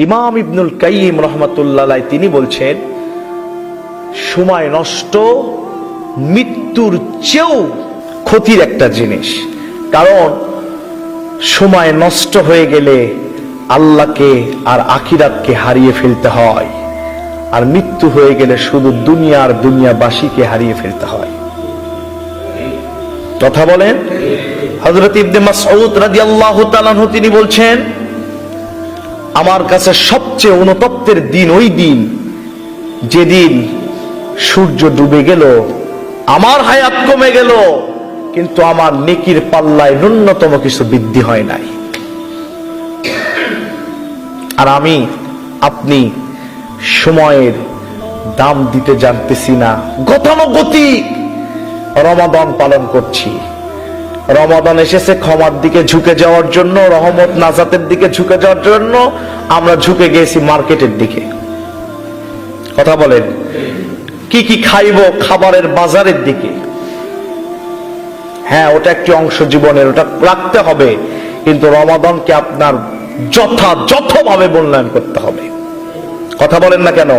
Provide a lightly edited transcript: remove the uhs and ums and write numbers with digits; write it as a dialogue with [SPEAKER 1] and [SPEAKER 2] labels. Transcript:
[SPEAKER 1] ইমাম ইবনুল কাইয়িম রাহমাতুল্লাহ আলাইহি তিনি বলছেন, সময় নষ্ট মৃত্যুর চেয়েও ক্ষতির একটা জিনিস। কারণ সময় নষ্ট হয়ে গেলে আল্লাহকে আর আখিরাতকে হারিয়ে ফেলতে হয়, আর মৃত্যু হয়ে গেলে শুধু দুনিয়াবাসীকে হারিয়ে ফেলতে হয়। কথা বলেন। হযরত ইবনে মাসউদ রাদিয়াল্লাহু তাআলা আনহু তিনি বলছেন, আমার কাছে সবচেয়ে অনুতপ্তের দিন ওই দিন যেদিন সূর্য ডুবে গেল, আমার হায়াত কমে গেল, কিন্তু আমার নেকির পাল্লায় ন্যূনতম কিছু বৃদ্ধি হয় নাই। আর আমি আপনি সময়ের দাম দিতে জানতেছি না। গতানুগতিক রমাদান পালন করছি। রমাদান এসেছে ক্ষমার দিকে ঝুঁকে যাওয়ার জন্য, রহমত নাজাতের দিকে ঝুঁকে যাওয়ার জন্য। আমরা ঝুঁকে গেছি মার্কেটের দিকে। কথা বলেন। কি কি খাইব, খাবারের বাজারের দিকে। হ্যাঁ, ওটা একটি অংশ জীবনের, ওটা রাখতে হবে, কিন্তু রমাদানকে আপনার যথাযথভাবে মূল্যায়ন করতে হবে। কথা বলেন না কেন?